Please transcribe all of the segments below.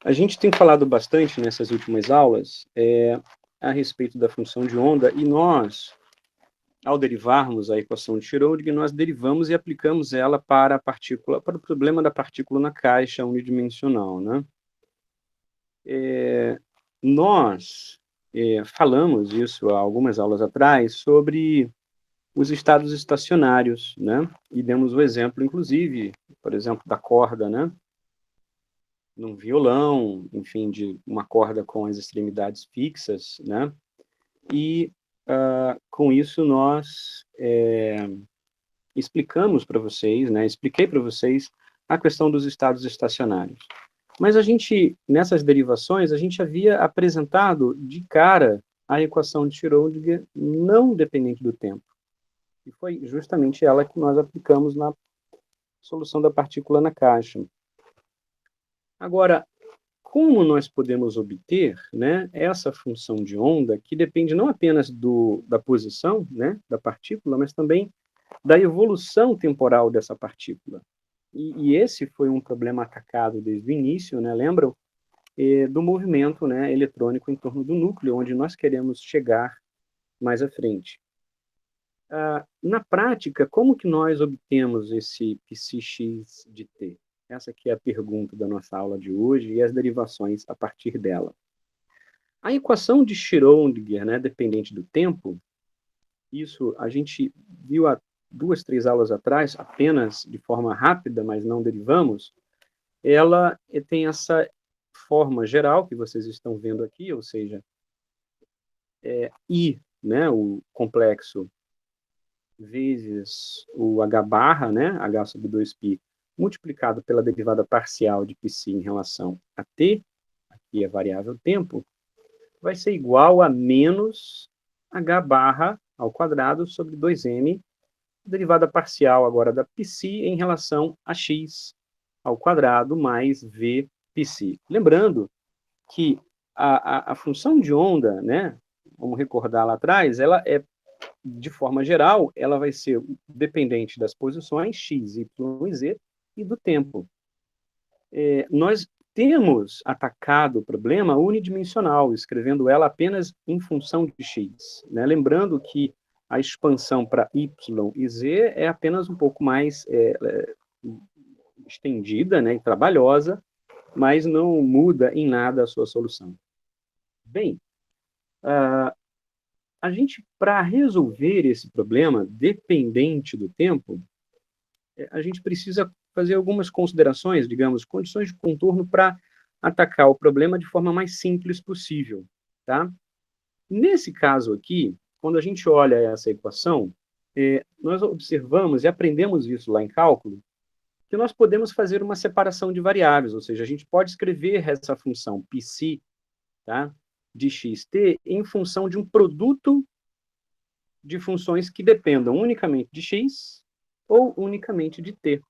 A gente tem falado bastante nessas últimas aulas a respeito da função de onda, e nós, ao derivarmos a equação de Schrödinger, nós derivamos e aplicamos ela para a partícula, para o problema da partícula na caixa unidimensional, né? Nós falamos isso há algumas aulas atrás sobre os estados estacionários, né? E demos o exemplo, inclusive, por exemplo, da corda, né? Num violão, enfim, de uma corda com as extremidades fixas, né? E com isso nós explicamos para vocês, né? Expliquei para vocês a questão dos estados estacionários. Mas a gente, nessas derivações, a gente havia apresentado de cara a equação de Schrödinger não dependente do tempo. E foi justamente ela que nós aplicamos na solução da partícula na caixa. Agora, como nós podemos obter, né, essa função de onda que depende não apenas da posição, né, da partícula, mas também da evolução temporal dessa partícula? E esse foi um problema atacado desde o início, né, lembram? Do movimento, né, eletrônico em torno do núcleo, onde nós queremos chegar mais à frente. Na prática, como que nós obtemos esse psi(x) de t? Essa aqui é a pergunta da nossa aula de hoje e as derivações a partir dela. A equação de Schrödinger, né, dependente do tempo, isso a gente viu há 2, 3 aulas atrás, apenas de forma rápida, mas não derivamos. Ela tem essa forma geral que vocês estão vendo aqui, ou seja, I, né, o complexo, vezes o H barra, né, H sobre 2π, multiplicado pela derivada parcial de π em relação a t, aqui é a variável tempo, vai ser igual a menos H barra ao quadrado sobre 2m, derivada parcial agora da π em relação a x ao quadrado mais v π. Lembrando que a função de onda, né, vamos recordar lá atrás, ela é, de forma geral, ela vai ser dependente das posições x, y e z e do tempo. Nós temos atacado o problema unidimensional, escrevendo ela apenas em função de x, né? Lembrando que a expansão para y e z é apenas um pouco mais estendida, né, e trabalhosa, mas não muda em nada a sua solução. Bem, a gente, para resolver esse problema dependente do tempo, a gente precisa fazer algumas considerações, digamos, condições de contorno para atacar o problema de forma mais simples possível, tá? Nesse caso aqui, quando a gente olha essa equação, nós observamos e aprendemos isso lá em cálculo, que nós podemos fazer uma separação de variáveis, ou seja, a gente pode escrever essa função psi, tá, de xt em função de um produto de funções que dependam unicamente de x ou unicamente de t.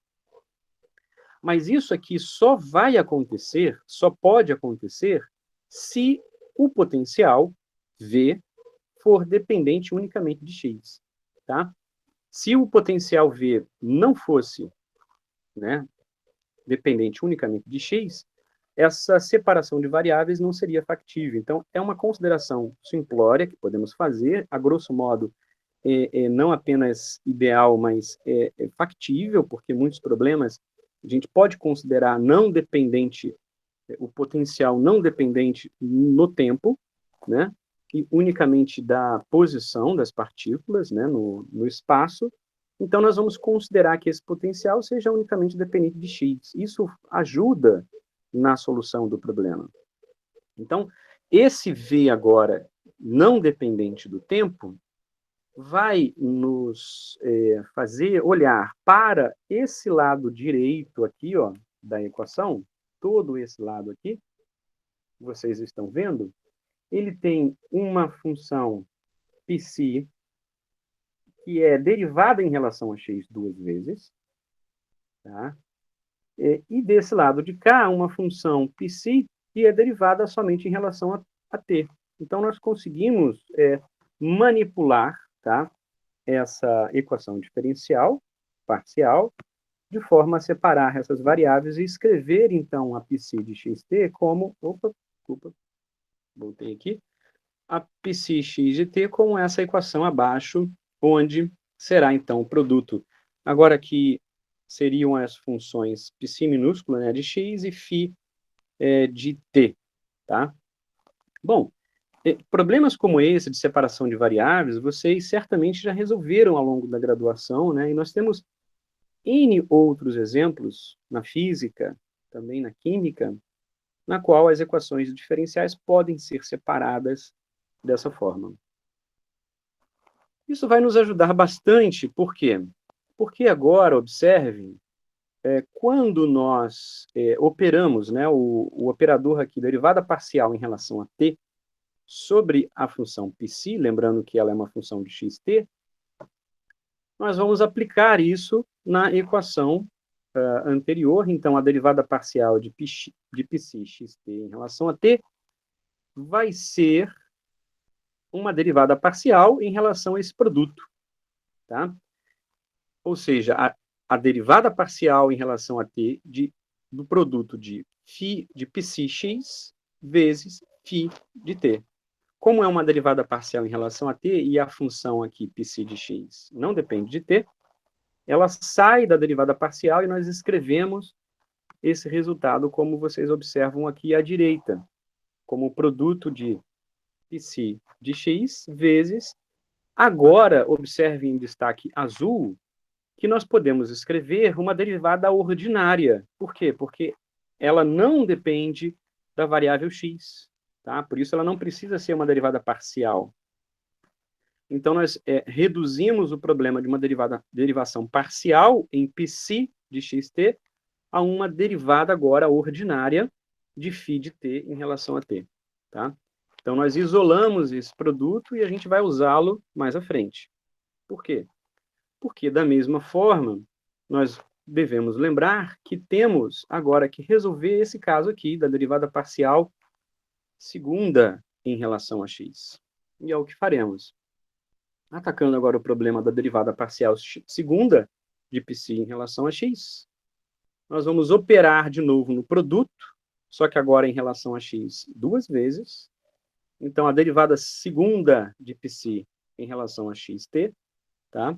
Mas isso aqui só vai acontecer, só pode acontecer, se o potencial V for dependente unicamente de x, tá? Se o potencial V não fosse, né, dependente unicamente de x, essa separação de variáveis não seria factível. Então, é uma consideração simplória que podemos fazer, a grosso modo, não apenas ideal, mas factível, porque muitos problemas a gente pode considerar não dependente, o potencial não dependente no tempo, né, e unicamente da posição das partículas, né, no espaço. Então, nós vamos considerar que esse potencial seja unicamente dependente de x. Isso ajuda na solução do problema. Então, esse V agora, não dependente do tempo, vai nos fazer olhar para esse lado direito aqui, ó, da equação, todo esse lado aqui, que vocês estão vendo, ele tem uma função psi que é derivada em relação a x 2 vezes, tá? E desse lado de cá, uma função psi que é derivada somente em relação a t. Então, nós conseguimos manipular, tá, essa equação diferencial parcial de forma a separar essas variáveis e escrever, então, a psi de xt como... Opa, desculpa, voltei aqui. A psi x de t como essa equação abaixo, onde será, então, o produto. Agora aqui seriam as funções psi minúscula, né, de x e φ de t, tá? Bom, problemas como esse de separação de variáveis, vocês certamente já resolveram ao longo da graduação, né? E nós temos N outros exemplos na física, também na química, na qual as equações diferenciais podem ser separadas dessa forma. Isso vai nos ajudar bastante, por quê? Porque agora, observem, quando nós operamos, né, o operador aqui, derivada parcial em relação a t, sobre a função psi, lembrando que ela é uma função de xt, nós vamos aplicar isso na equação anterior. Então, a derivada parcial de psi xt em relação a t vai ser uma derivada parcial em relação a esse produto, tá? Ou seja, a derivada parcial em relação a t do produto de φ de psi x vezes φ de t. Como é uma derivada parcial em relação a t e a função aqui psi de x não depende de t, ela sai da derivada parcial e nós escrevemos esse resultado como vocês observam aqui à direita, como produto de psi de x vezes, agora, observe em destaque azul, que nós podemos escrever uma derivada ordinária. Por quê? Porque ela não depende da variável x, tá? Por isso ela não precisa ser uma derivada parcial. Então, nós reduzimos o problema de uma derivação parcial em psi de xt a uma derivada agora ordinária de φ de t em relação a t, tá? Então, nós isolamos esse produto e a gente vai usá-lo mais à frente. Por quê? Porque, da mesma forma, nós devemos lembrar que temos agora que resolver esse caso aqui da derivada parcial segunda em relação a x. E é o que faremos. Atacando agora o problema da derivada parcial segunda de psi em relação a x, nós vamos operar de novo no produto, só que agora em relação a x duas vezes. Então, a derivada segunda de psi em relação a xt, tá?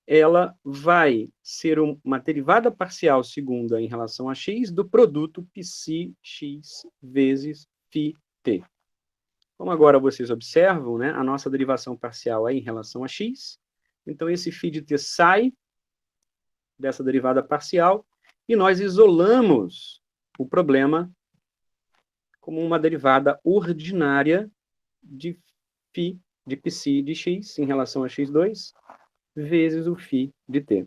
Ela vai ser uma derivada parcial segunda em relação a x do produto psi x vezes φ t. Como agora vocês observam, né, a nossa derivação parcial é em relação a x, então esse φ de t sai dessa derivada parcial e nós isolamos o problema como uma derivada ordinária de φ de psi de x em relação a x2 vezes o φ de t.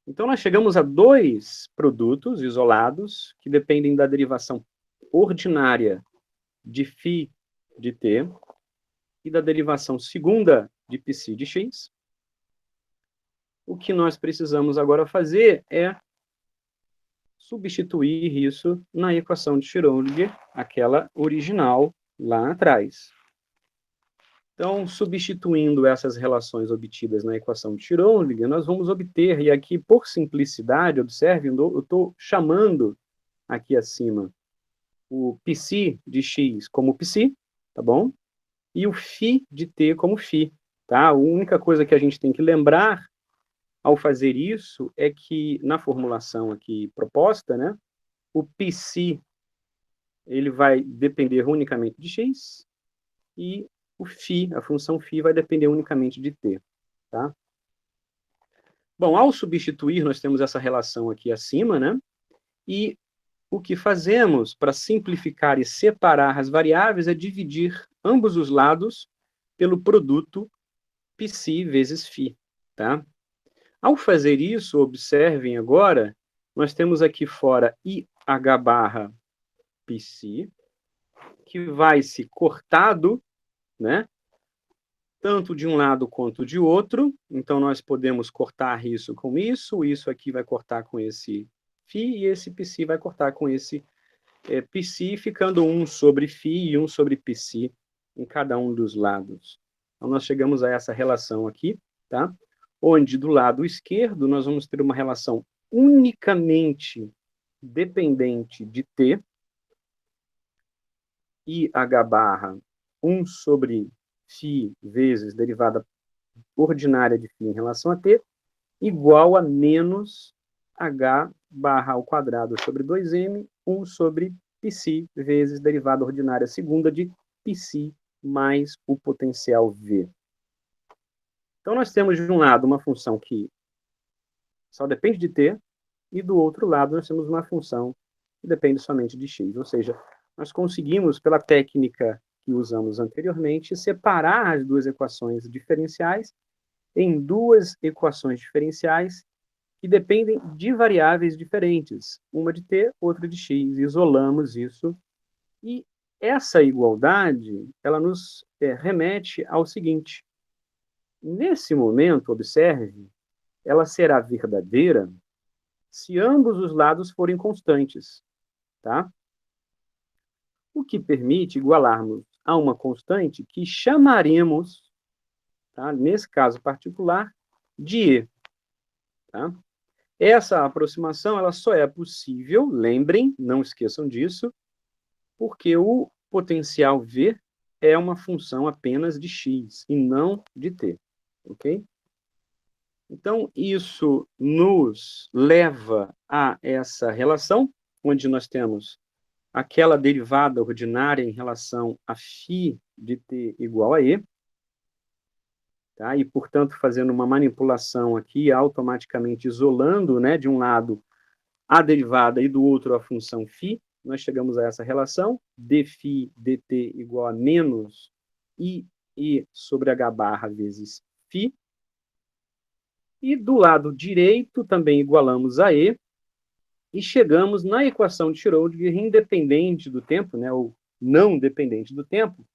Então, nós chegamos a dois produtos isolados que dependem da derivação ordinária de φ de t e da derivação segunda de psi de x. O que nós precisamos agora fazer é substituir isso na equação de Schrödinger, aquela original lá atrás. Então, substituindo essas relações obtidas na equação de Schrödinger, nós vamos obter, e aqui, por simplicidade, observe, eu estou chamando aqui acima o psi de x como psi, tá bom? E o φ de t como φ, tá? A única coisa que a gente tem que lembrar ao fazer isso é que, na formulação aqui proposta, né, o psi ele vai depender unicamente de x, e o φ, a função φ, vai depender unicamente de t, tá? Bom, ao substituir, nós temos essa relação aqui acima, né? E o que fazemos para simplificar e separar as variáveis é dividir ambos os lados pelo produto psi vezes φ, tá? Ao fazer isso, observem agora, nós temos aqui fora IH barra psi, que vai se cortado, né? Tanto de um lado quanto de outro. Então, nós podemos cortar isso com isso aqui vai cortar com esse φ, e esse psi vai cortar com esse psi, ficando um sobre φ e um sobre psi em cada um dos lados. Então, nós chegamos a essa relação aqui, tá? Onde do lado esquerdo nós vamos ter uma relação unicamente dependente de t, i h barra 1 sobre φ vezes derivada ordinária de φ em relação a t, igual a menos h barra ao quadrado sobre 2m, 1 sobre πc vezes derivada ordinária segunda de πc mais o potencial v. Então, nós temos, de um lado, uma função que só depende de t, e do outro lado, nós temos uma função que depende somente de x. Ou seja, nós conseguimos, pela técnica que usamos anteriormente, separar as duas equações diferenciais em duas equações diferenciais que dependem de variáveis diferentes, uma de t, outra de x. Isolamos isso, e essa igualdade, ela nos remete ao seguinte: nesse momento, observe, ela será verdadeira se ambos os lados forem constantes, tá? O que permite igualarmos a uma constante que chamaremos, tá, nesse caso particular, de E. Tá? Essa aproximação ela só é possível, lembrem, não esqueçam disso, porque o potencial V é uma função apenas de x e não de t. Ok? Então, isso nos leva a essa relação, onde nós temos aquela derivada ordinária em relação a φ de t igual a e, tá? E, portanto, fazendo uma manipulação aqui, automaticamente isolando, né, de um lado a derivada e do outro a função φ, nós chegamos a essa relação, dφ dt igual a menos i sobre h barra vezes φ. E do lado direito também igualamos a e, e chegamos na equação de Schrödinger independente do tempo, né, ou não dependente do tempo,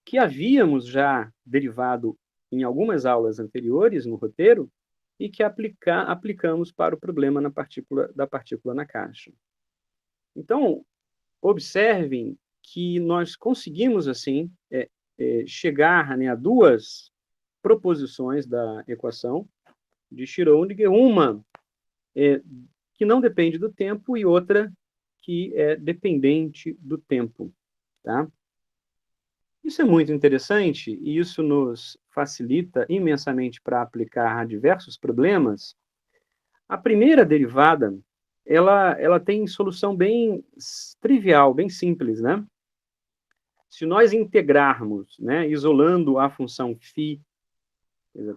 que havíamos já derivado em algumas aulas anteriores no roteiro e que aplicamos para o problema da partícula na caixa. Então, observem que nós conseguimos, assim, chegar, né, a duas proposições da equação de Schrödinger, uma que não depende do tempo e outra que é dependente do tempo, tá? Isso é muito interessante e isso nos facilita imensamente para aplicar a diversos problemas. A primeira derivada, ela tem solução bem trivial, bem simples, né? Se nós integrarmos, né, isolando a função φ,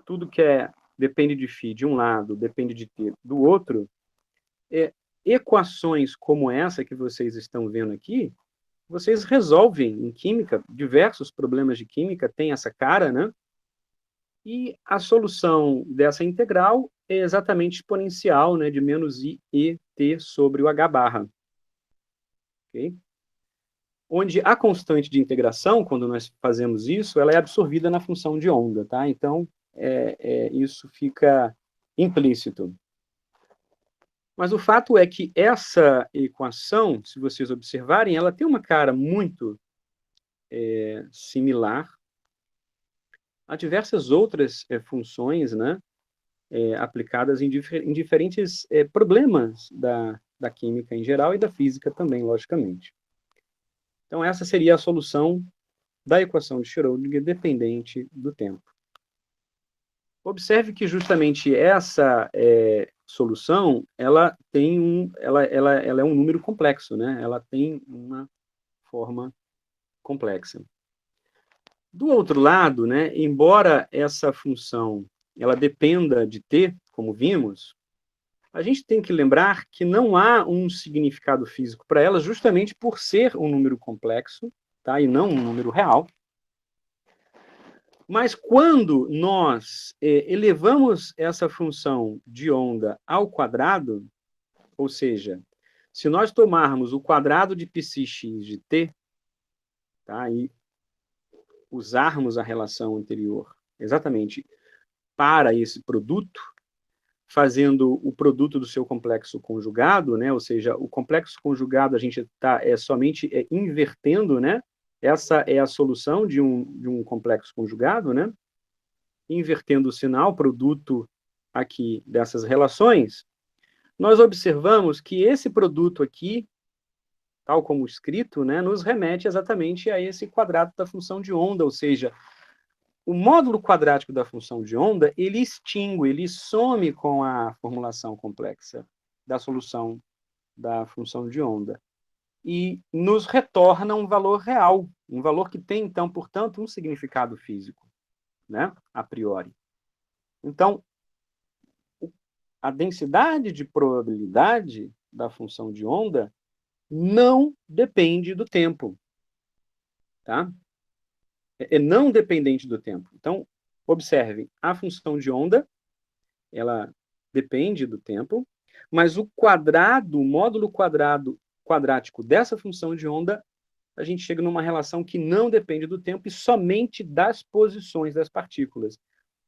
tudo que depende de φ de um lado, depende de t do outro, equações como essa que vocês estão vendo aqui, vocês resolvem em química, diversos problemas de química têm essa cara, né? E a solução dessa integral é exatamente exponencial, né, de menos i e t sobre o h barra. Okay? Onde a constante de integração, quando nós fazemos isso, ela é absorvida na função de onda, tá? Então, isso fica implícito. Mas o fato é que essa equação, se vocês observarem, ela tem uma cara muito similar a diversas outras funções, né, aplicadas em diferentes problemas da química em geral e da física também, logicamente. Então, essa seria a solução da equação de Schrödinger dependente do tempo. Observe que justamente essa solução, ela é um número complexo, né? Ela tem uma forma complexa. Do outro lado, né, embora essa função ela dependa de t, como vimos, a gente tem que lembrar que não há um significado físico para ela, justamente por ser um número complexo, tá? E não um número real. Mas quando nós elevamos essa função de onda ao quadrado, ou seja, se nós tomarmos o quadrado de πx de t, tá, e usarmos a relação anterior exatamente para esse produto, fazendo o produto do seu complexo conjugado, né, ou seja, o complexo conjugado a gente está somente invertendo, né, essa é a solução de um complexo conjugado, né? Invertendo o sinal, produto aqui dessas relações, nós observamos que esse produto aqui, tal como escrito, né, nos remete exatamente a esse quadrado da função de onda, ou seja, o módulo quadrático da função de onda, ele extingue, ele some com a formulação complexa da solução da função de onda e nos retorna um valor real, um valor que tem, então, portanto, um significado físico, né, a priori. Então, a densidade de probabilidade da função de onda não depende do tempo, tá? É não dependente do tempo. Então, observe, a função de onda, ela depende do tempo, mas o quadrado, o módulo quadrático dessa função de onda, a gente chega numa relação que não depende do tempo e somente das posições das partículas.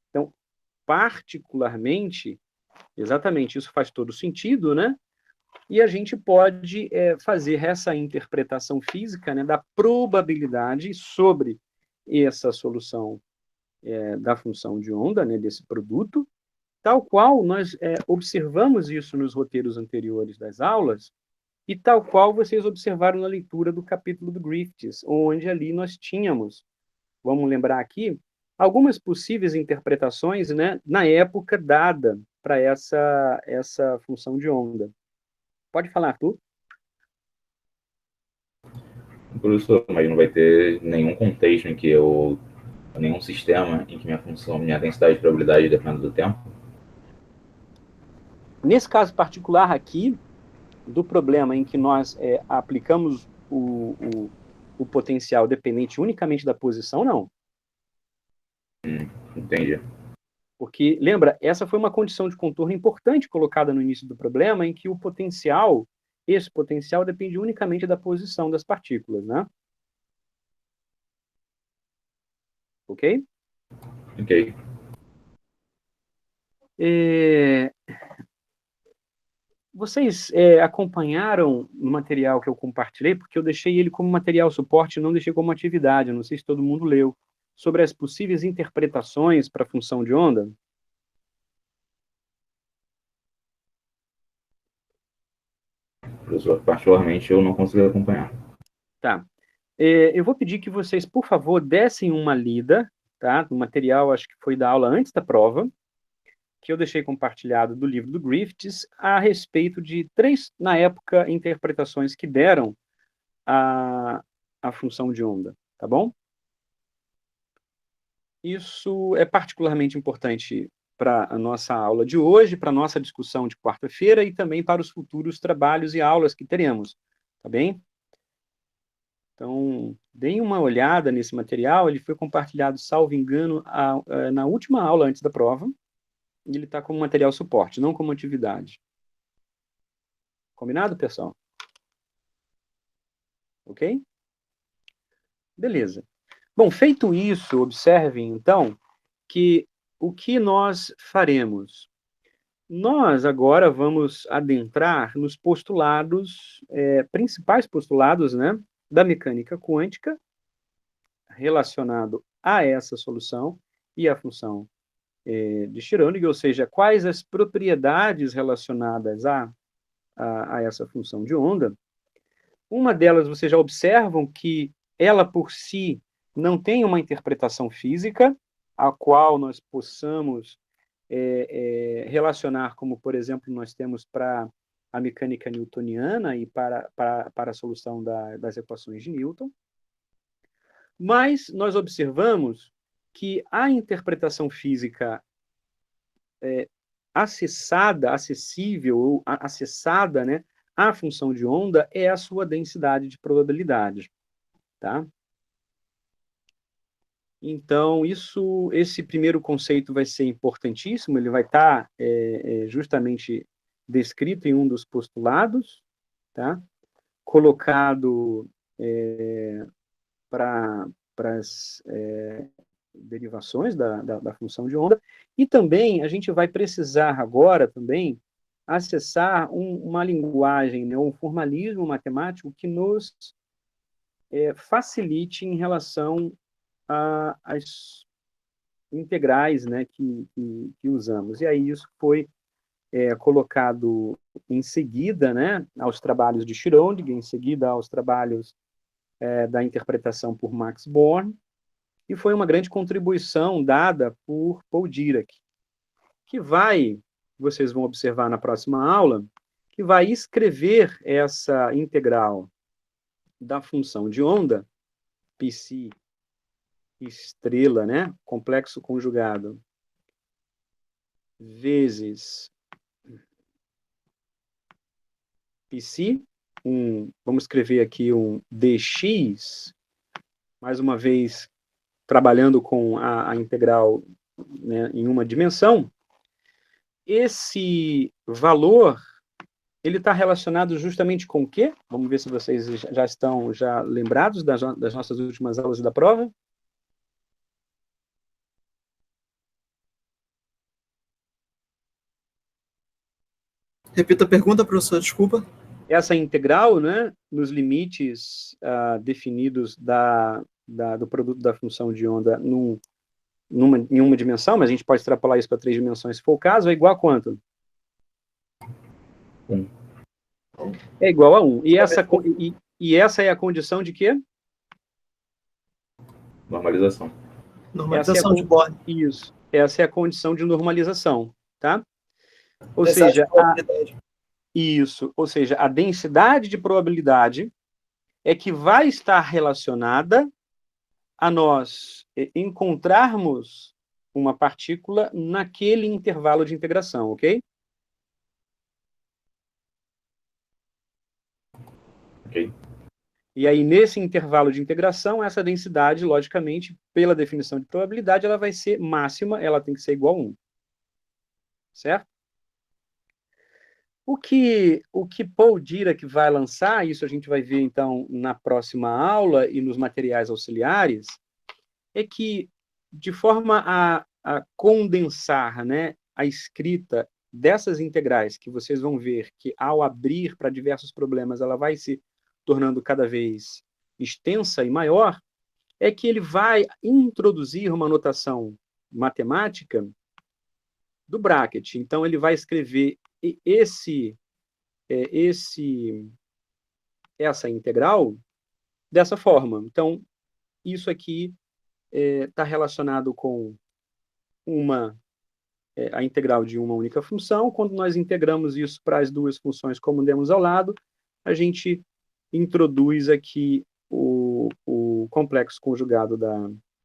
Então, particularmente, exatamente, isso faz todo sentido, né? E a gente pode fazer essa interpretação física, né, da probabilidade sobre essa solução da função de onda, né, desse produto, tal qual nós observamos isso nos roteiros anteriores das aulas, e tal qual vocês observaram na leitura do capítulo do Griffiths, onde ali nós tínhamos, vamos lembrar aqui, algumas possíveis interpretações, né, na época dada para essa função de onda. Pode falar, Arthur? Professor, mas não vai ter nenhum contexto em que nenhum sistema em que minha função, minha densidade de probabilidade dependa do tempo? Nesse caso particular aqui, do problema em que nós aplicamos o potencial dependente unicamente da posição, não. Entendi. Porque, lembra, essa foi uma condição de contorno importante colocada no início do problema, em que o potencial, esse potencial depende unicamente da posição das partículas, né? Ok? Ok. Vocês acompanharam o material que eu compartilhei, porque eu deixei ele como material suporte, não deixei como atividade, não sei se todo mundo leu, sobre as possíveis interpretações para a função de onda? Professor, particularmente eu não consegui acompanhar. Tá. Eu vou pedir que vocês, por favor, dessem uma lida, tá? No material, acho que foi da aula antes da prova, que eu deixei compartilhado do livro do Griffiths, a respeito de três, na época, interpretações que deram a função de onda, tá bom? Isso é particularmente importante para a nossa aula de hoje, para a nossa discussão de quarta-feira e também para os futuros trabalhos e aulas que teremos, tá bem? Então, deem uma olhada nesse material, ele foi compartilhado, salvo engano, na última aula antes da prova, e ele está como material suporte, não como atividade. Combinado, pessoal? Ok? Beleza. Bom, feito isso, observem, então, que o que nós faremos? Nós agora vamos adentrar nos postulados, principais postulados, né, da mecânica quântica, relacionado a essa solução e à função de Schrödinger, ou seja, quais as propriedades relacionadas a essa função de onda. Uma delas, vocês já observam que ela por si não tem uma interpretação física, a qual nós possamos relacionar, como, por exemplo, nós temos para a mecânica newtoniana e para a solução das equações de Newton. Mas nós observamos que a interpretação física acessível, acessada, né, à função de onda é a sua densidade de probabilidade, tá? Então, esse primeiro conceito vai ser importantíssimo, ele vai estar justamente descrito em um dos postulados, tá? Colocado para as derivações da função de onda, e também a gente vai precisar agora também acessar uma linguagem, né, um formalismo matemático que nos facilite em relação às integrais, né, que usamos. E aí isso foi colocado em seguida, né, aos trabalhos de Schrödinger, em seguida aos trabalhos da interpretação por Max Born, e foi uma grande contribuição dada por Paul Dirac, que vai, vocês vão observar na próxima aula, que vai escrever essa integral da função de onda, psi estrela, né, complexo conjugado, vezes psi, vamos escrever aqui um dx, mais uma vez trabalhando com a integral, né, em uma dimensão. Esse valor, ele está relacionado justamente com o quê? Vamos ver se vocês já estão lembrados das nossas últimas aulas da prova. Repita a pergunta, professor, desculpa. Essa integral, né, nos limites definidos do produto da função de onda em uma dimensão, mas a gente pode extrapolar isso para 3 dimensões se for o caso, é igual a quanto? 1. É igual a 1. E essa é a condição de quê? Normalização. Normalização de Born. Isso. Essa é a condição de normalização, tá? Ou seja, a densidade de probabilidade é que vai estar relacionada a nós encontrarmos uma partícula naquele intervalo de integração, ok? Ok. E aí, nesse intervalo de integração, essa densidade, logicamente, pela definição de probabilidade, ela vai ser máxima, ela tem que ser igual a 1. Certo? O que Paul Dirac vai lançar, isso a gente vai ver, então, na próxima aula e nos materiais auxiliares, é que, de forma a condensar, né, a escrita dessas integrais, que vocês vão ver que, ao abrir para diversos problemas, ela vai se tornando cada vez extensa e maior, é que ele vai introduzir uma notação matemática do bracket. Então, ele vai escrever essa integral dessa forma. Então, isso aqui está relacionado com a integral de uma única função. Quando nós integramos isso para as duas funções, como demos ao lado, a gente introduz aqui o complexo conjugado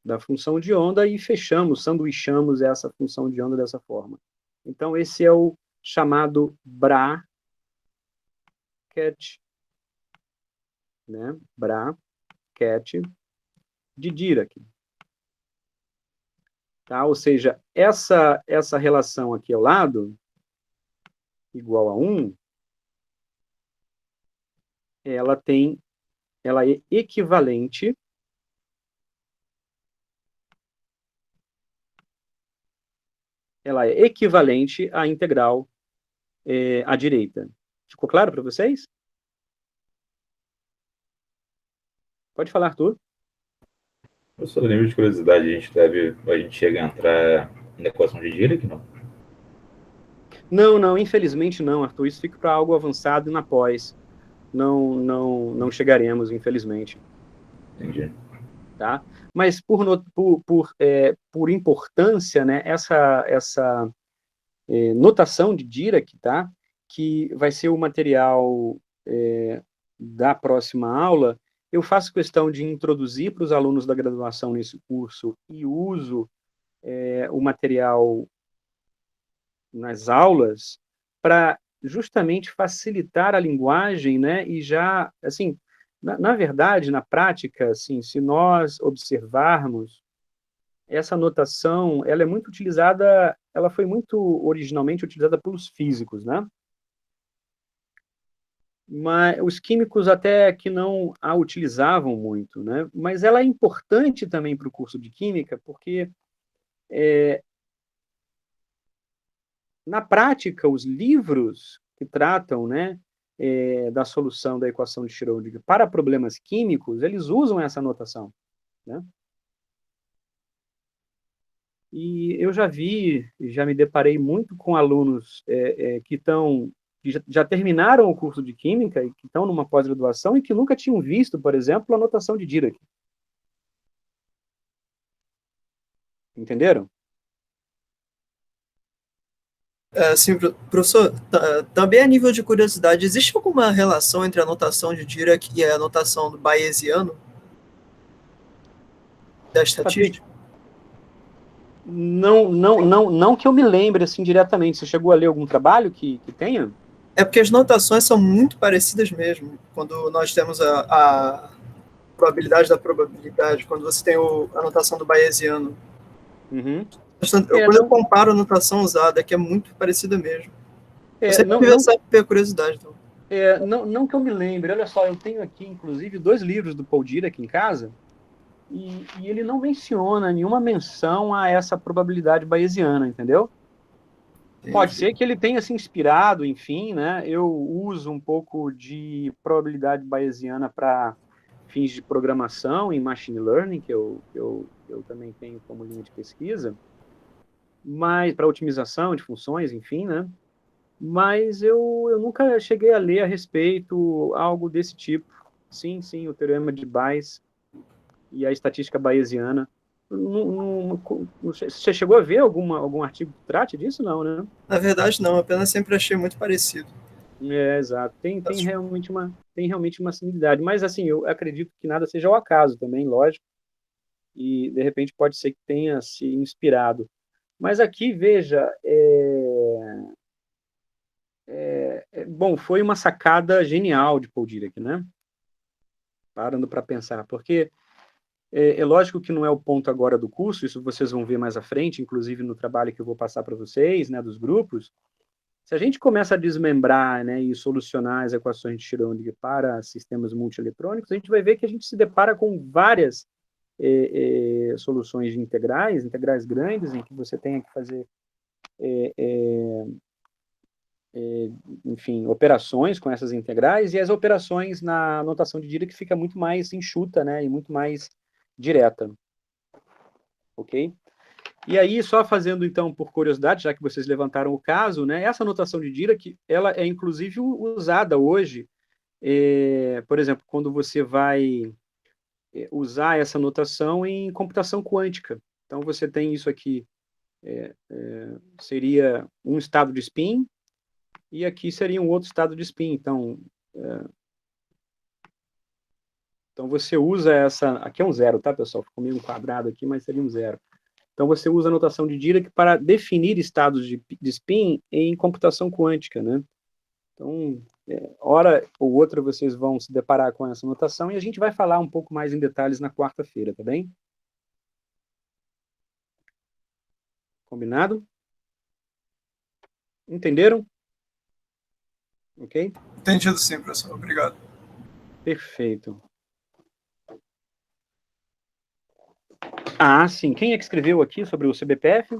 da função de onda e sanduichamos essa função de onda dessa forma. Então, esse é o chamado bracket, né? Bracket de Dirac. Tá? Ou seja, essa relação aqui ao lado, igual a 1, ela é equivalente à integral à direita. Ficou claro para vocês? Pode falar, Arthur. Professor, nível de curiosidade, a gente chega a entrar na equação de Dirac, não? Não, infelizmente não, Arthur. Isso fica para algo avançado e na pós. Não chegaremos, infelizmente. Entendi. Tá? Mas por importância, né, essa notação de Dirac, tá? Que vai ser o material da próxima aula, eu faço questão de introduzir para os alunos da graduação nesse curso e uso o material nas aulas para justamente facilitar a linguagem, né? E já, assim, na verdade, na prática, assim, se nós observarmos, essa notação, ela é muito utilizada, ela foi muito originalmente utilizada pelos físicos, né? Mas os químicos até que não a utilizavam muito, né? Mas ela é importante também para o curso de química, porque na prática os livros que tratam, né, da solução da equação de Schrödinger para problemas químicos, eles usam essa notação, né? E eu já me deparei muito com alunos que já terminaram o curso de Química e que estão numa pós-graduação e que nunca tinham visto, por exemplo, a notação de Dirac. Entenderam? Sim, professor, também a nível de curiosidade, existe alguma relação entre a notação de Dirac e a notação do Bayesiano da Patrick, estatística? não que eu me lembre assim diretamente. Você chegou a ler algum trabalho que tenha? É porque as notações são muito parecidas mesmo. Quando nós temos a probabilidade da probabilidade, quando você tem a notação do Bayesiano. Uhum. Quando eu comparo a notação usada, é que é muito parecida mesmo. Eu sempre tive essa curiosidade. Então. Não que eu me lembre. Olha só, eu tenho aqui, inclusive, 2 livros do Paul Dirac em casa, e ele não menciona nenhuma menção a essa probabilidade bayesiana, entendeu? Pode ser que ele tenha se inspirado, enfim, né? Eu uso um pouco de probabilidade bayesiana para fins de programação em machine learning, que eu também tenho como linha de pesquisa, mas para otimização de funções, enfim, né? Mas eu nunca cheguei a ler a respeito algo desse tipo. Sim, sim, o teorema de Bayes e a estatística bayesiana. Você chegou a ver algum artigo que trate disso? Não, né? Na verdade, não. Apenas sempre achei muito parecido. Exato. Tem realmente uma similaridade. Mas, assim, eu acredito que nada seja ao acaso também, lógico. E, de repente, pode ser que tenha se inspirado. Mas aqui, veja, bom, foi uma sacada genial de Paul Dirac, né? Parando para pensar, porque é lógico que não é o ponto agora do curso, isso vocês vão ver mais à frente, inclusive no trabalho que eu vou passar para vocês, né, dos grupos. Se a gente começa a desmembrar, né, e solucionar as equações de Schrödinger para sistemas multieletrônicos, a gente vai ver que a gente se depara com várias soluções de integrais grandes, em que você tem que fazer enfim, operações com essas integrais, e as operações na notação de Dirac fica muito mais enxuta, né, e muito mais direta, ok? E aí, só fazendo, então, por curiosidade, já que vocês levantaram o caso, né, essa notação de Dirac, ela é, inclusive, usada hoje, por exemplo, quando você vai usar essa notação em computação quântica. Então, você tem isso aqui, seria um estado de spin, e aqui seria um outro estado de spin. Então você usa essa... Aqui é um zero, tá, pessoal? Ficou meio um quadrado aqui, mas seria um zero. Então você usa a notação de Dirac para definir estados de spin em computação quântica, né? Então, hora ou outra vocês vão se deparar com essa notação e a gente vai falar um pouco mais em detalhes na quarta-feira, tá bem? Combinado? Entenderam? Ok? Entendido sim, professor. Obrigado. Perfeito. Ah, sim. Quem é que escreveu aqui sobre o CBPF?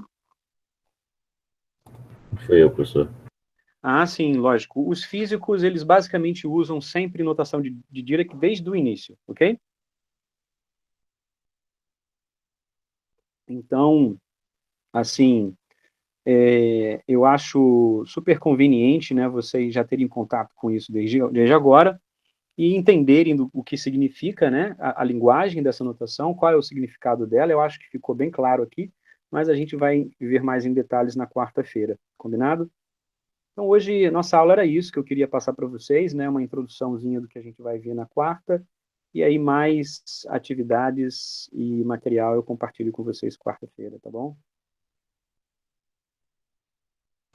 Foi eu, professor. Ah, sim, lógico. Os físicos, eles basicamente usam sempre notação de Dirac desde o início, ok? Então, assim, eu acho super conveniente, né, vocês já terem contato com isso desde agora e entenderem o que significa, né, a linguagem dessa notação, qual é o significado dela. Eu acho que ficou bem claro aqui, mas a gente vai ver mais em detalhes na quarta-feira, combinado? Então, hoje, nossa aula era isso que eu queria passar para vocês, né, uma introduçãozinha do que a gente vai ver na quarta, e aí mais atividades e material eu compartilho com vocês quarta-feira, tá bom?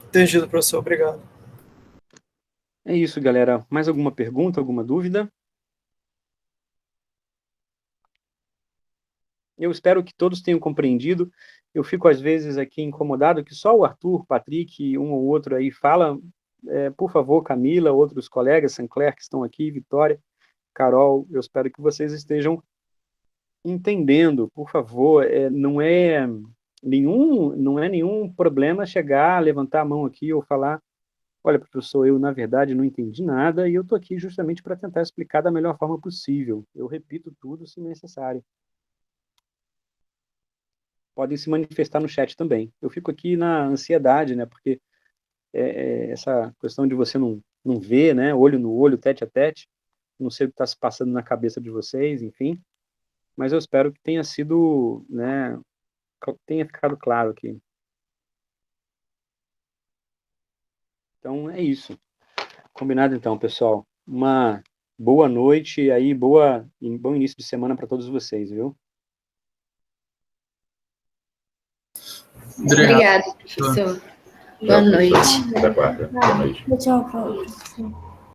Entendido, professor. Obrigado. É isso, galera. Mais alguma pergunta, alguma dúvida? Eu espero que todos tenham compreendido. Eu fico, às vezes, aqui incomodado que só o Arthur, Patrick, um ou outro aí fala. Por favor, Camila, outros colegas, Sinclair, que estão aqui, Vitória, Carol, eu espero que vocês estejam entendendo, por favor. Não é nenhum problema chegar, levantar a mão aqui ou falar: olha, professor, eu, na verdade, não entendi nada e eu estou aqui justamente para tentar explicar da melhor forma possível. Eu repito tudo se necessário. podem se manifestar no chat também. Eu fico aqui na ansiedade, né, porque essa questão de você não ver, né, olho no olho, tete a tete, não sei o que está se passando na cabeça de vocês, enfim, mas eu espero que tenha sido, né, tenha ficado claro aqui. Então, é isso. Combinado, então, pessoal. Uma boa noite aí, bom início de semana para todos vocês, viu? Obrigada, professor. Boa noite. Até quarta. Boa noite. Tchau, professor.